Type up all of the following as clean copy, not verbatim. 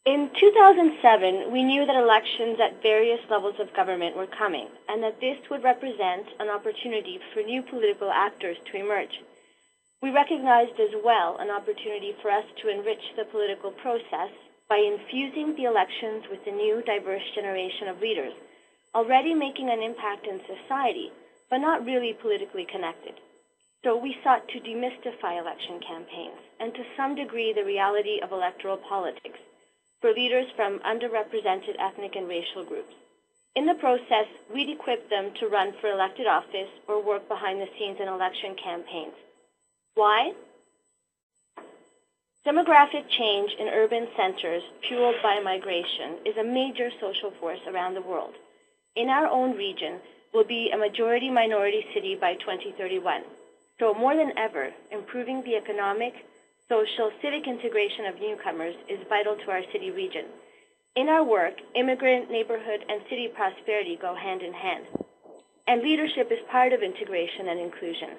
In 2007, we knew that elections at various levels of government were coming, and that this would represent an opportunity for new political actors to emerge. We recognized as well an opportunity for us to enrich the political process by infusing the elections with a new, diverse generation of leaders, already making an impact in society, but not really politically connected. So we sought to demystify election campaigns and to some degree the reality of electoral politics for leaders from underrepresented ethnic and racial groups. In the process, we'd equip them to run for elected office or work behind the scenes in election campaigns. Why? Demographic change in urban centers fueled by migration is a major social force around the world. In our own region, we'll be a majority minority city by 2031. So more than ever, improving the economic, social, civic integration of newcomers is vital to our city region. In our work, immigrant, neighborhood, and city prosperity go hand in hand. And leadership is part of integration and inclusion.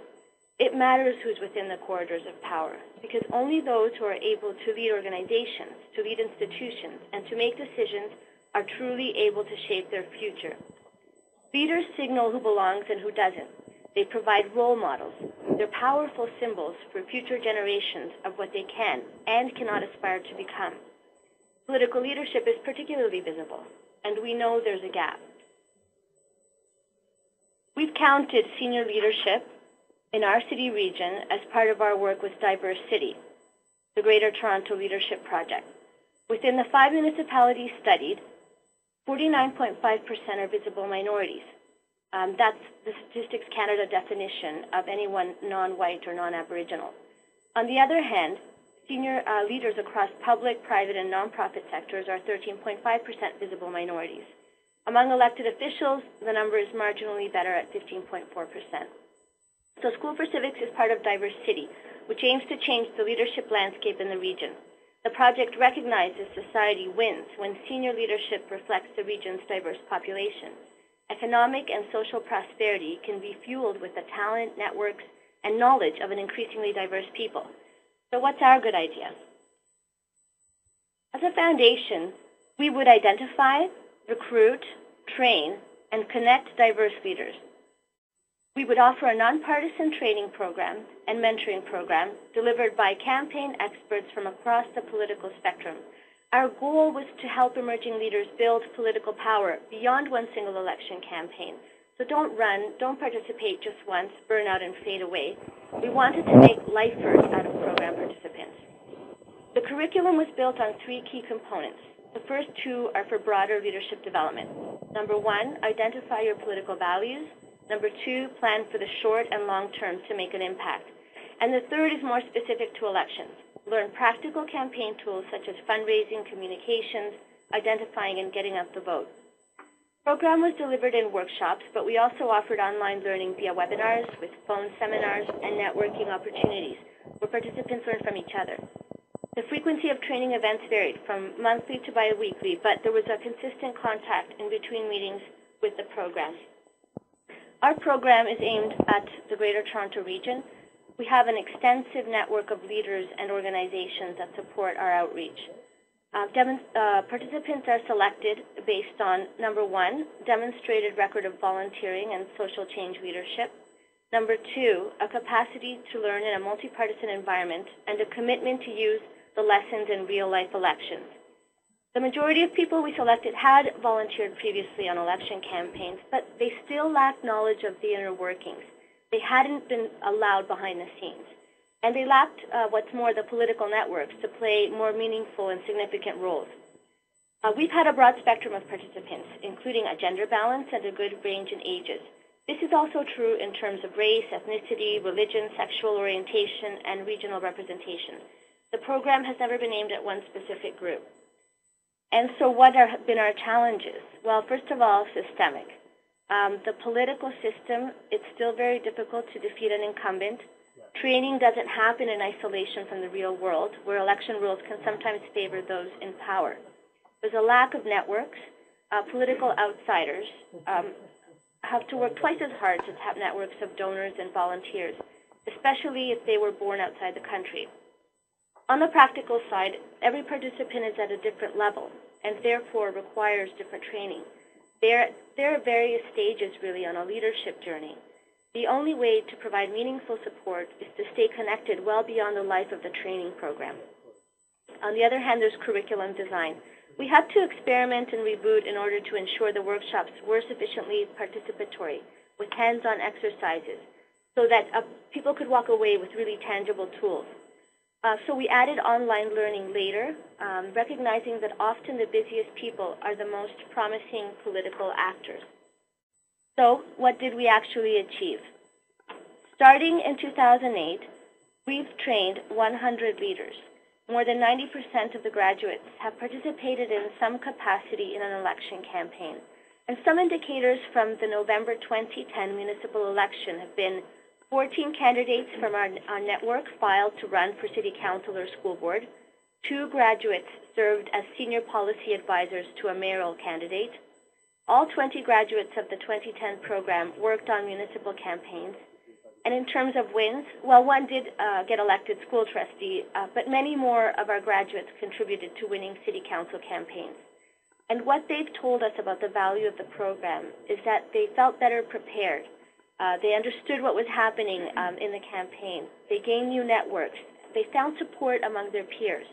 It matters who's within the corridors of power, because only those who are able to lead organizations, to lead institutions, and to make decisions are truly able to shape their future. Leaders signal who belongs and who doesn't. They provide role models. They're powerful symbols for future generations of what they can and cannot aspire to become. Political leadership is particularly visible, and we know there's a gap. We've counted senior leadership in our city region as part of our work with Diverse City, the Greater Toronto Leadership Project. Within the 5 municipalities studied, 49.5% are visible minorities. That's the Statistics Canada definition of anyone non-white or non-Aboriginal. On the other hand, senior leaders across public, private, and nonprofit sectors are 13.5% visible minorities. Among elected officials, the number is marginally better at 15.4%. So School4Civics is part of Diverse City, which aims to change the leadership landscape in the region. The project recognizes society wins when senior leadership reflects the region's diverse population. Economic and social prosperity can be fueled with the talent, networks, and knowledge of an increasingly diverse people. So what's our good idea? As a foundation, we would identify, recruit, train, and connect diverse leaders. We would offer a nonpartisan training program and mentoring program delivered by campaign experts from across the political spectrum. Our goal was to help emerging leaders build political power beyond one single election campaign. So don't run, don't participate just once, burn out and fade away. We wanted to make lifers out of program participants. The curriculum was built on 3 key components. The first 2 are for broader leadership development. Number 1, identify your political values. Number 2, plan for the short and long term to make an impact. And the third is more specific to elections. Learn practical campaign tools such as fundraising, communications, identifying, and getting out the vote. The program was delivered in workshops, but we also offered online learning via webinars with phone seminars and networking opportunities where participants learn from each other. The frequency of training events varied from monthly to bi-weekly, but there was a consistent contact in between meetings with the program. Our program is aimed at the Greater Toronto region. We have an extensive network of leaders and organizations that support our outreach. Participants are selected based on, number 1, demonstrated record of volunteering and social change leadership. Number 2, a capacity to learn in a multi-partisan environment and a commitment to use the lessons in real-life elections. The majority of people we selected had volunteered previously on election campaigns, but they still lacked knowledge of the inner workings. They hadn't been allowed behind the scenes. And they lacked, what's more, the political networks to play more meaningful and significant roles. We've had a broad spectrum of participants, including a gender balance and a good range in ages. This is also true in terms of race, ethnicity, religion, sexual orientation, and regional representation. The program has never been aimed at one specific group. And so what have been our challenges? Well, first of all, systemic. The political system, it's still very difficult to defeat an incumbent. Training doesn't happen in isolation from the real world, where election rules can sometimes favor those in power. There's a lack of networks. Political outsiders have to work twice as hard to tap networks of donors and volunteers, especially if they were born outside the country. On the practical side, every participant is at a different level and therefore requires different training. There are various stages really on a leadership journey. The only way to provide meaningful support is to stay connected well beyond the life of the training program. On the other hand, there's curriculum design. We had to experiment and reboot in order to ensure the workshops were sufficiently participatory with hands-on exercises so that people could walk away with really tangible tools. So we added online learning later, recognizing that often the busiest people are the most promising political actors. So what did we actually achieve? Starting in 2008, we've trained 100 leaders. More than 90% of the graduates have participated in some capacity in an election campaign. And some indicators from the November 2010 municipal election have been 14 candidates from our network filed to run for city council or school board. 2 graduates served as senior policy advisors to a mayoral candidate. All 20 graduates of the 2010 program worked on municipal campaigns. And in terms of wins, well, one did get elected school trustee, but many more of our graduates contributed to winning city council campaigns. And what they've told us about the value of the program is that they felt better prepared. They understood what was happening in the campaign. They gained new networks. They found support among their peers.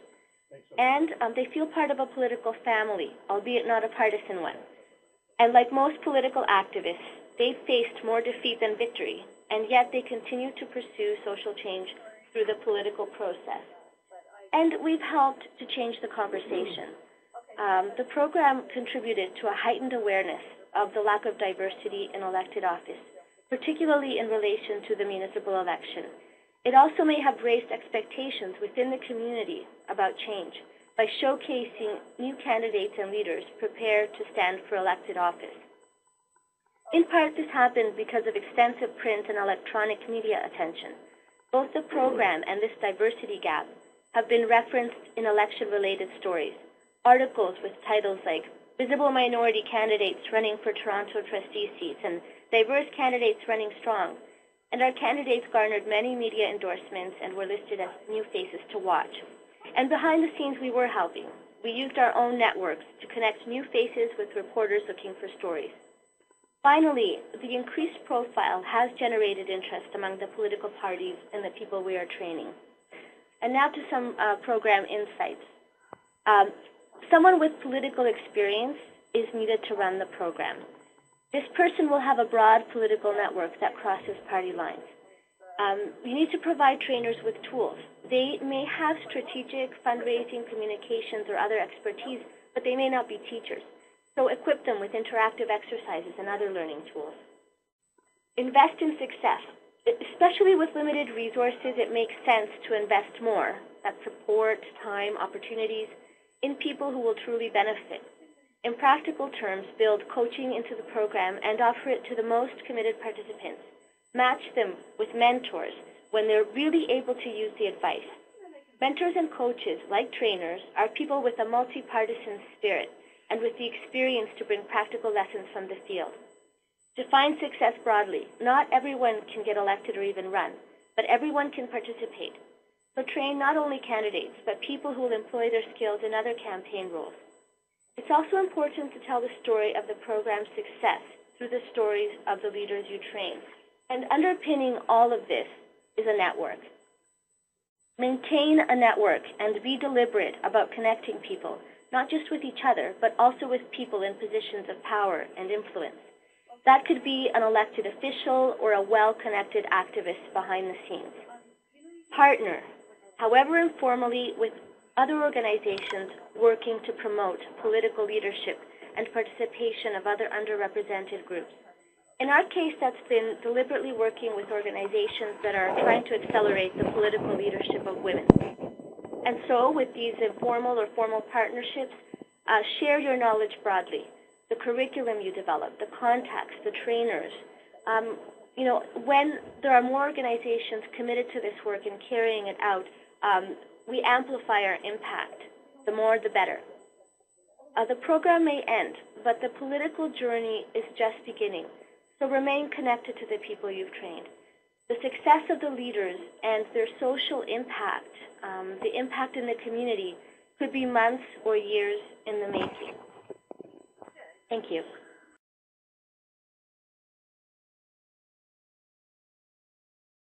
And they feel part of a political family, albeit not a partisan one. And like most political activists, they've faced more defeat than victory, and yet they continue to pursue social change through the political process. And we've helped to change the conversation. The program contributed to a heightened awareness of the lack of diversity in elected office, particularly in relation to the municipal election. It also may have raised expectations within the community about change by showcasing new candidates and leaders prepared to stand for elected office. In part, this happened because of extensive print and electronic media attention. Both the program and this diversity gap have been referenced in election-related stories, articles with titles like Visible Minority Candidates Running for Toronto Trustee Seats and Diverse Candidates Running Strong. And our candidates garnered many media endorsements and were listed as new faces to watch. And behind the scenes, we were helping. We used our own networks to connect new faces with reporters looking for stories. Finally, the increased profile has generated interest among the political parties and the people we are training. And now to some program insights. Someone with political experience is needed to run the program. This person will have a broad political network that crosses party lines. You need to provide trainers with tools. They may have strategic, fundraising, communications, or other expertise, but they may not be teachers. So equip them with interactive exercises and other learning tools. Invest in success. Especially with limited resources, it makes sense to invest more, that support, time, opportunities, in people who will truly benefit. In practical terms, build coaching into the program and offer it to the most committed participants. Match them with mentors when they're really able to use the advice. Mentors and coaches, like trainers, are people with a multi-partisan spirit and with the experience to bring practical lessons from the field. Define success broadly. Not everyone can get elected or even run, but everyone can participate. So train not only candidates, but people who will employ their skills in other campaign roles. It's also important to tell the story of the program's success through the stories of the leaders you train. And underpinning all of this is a network. Maintain a network and be deliberate about connecting people, not just with each other, but also with people in positions of power and influence. That could be an elected official or a well-connected activist behind the scenes. Partner, however informally, with other organizations working to promote political leadership and participation of other underrepresented groups. In our case, that's been deliberately working with organizations that are trying to accelerate the political leadership of women. And so, with these informal or formal partnerships, share your knowledge broadly. The curriculum you develop, the contacts, the trainers. When there are more organizations committed to this work and carrying it out, we amplify our impact. The more, the better. The program may end, but the political journey is just beginning. So remain connected to the people you've trained. The success of the leaders and their social impact, the impact in the community, could be months or years in the making. Thank you.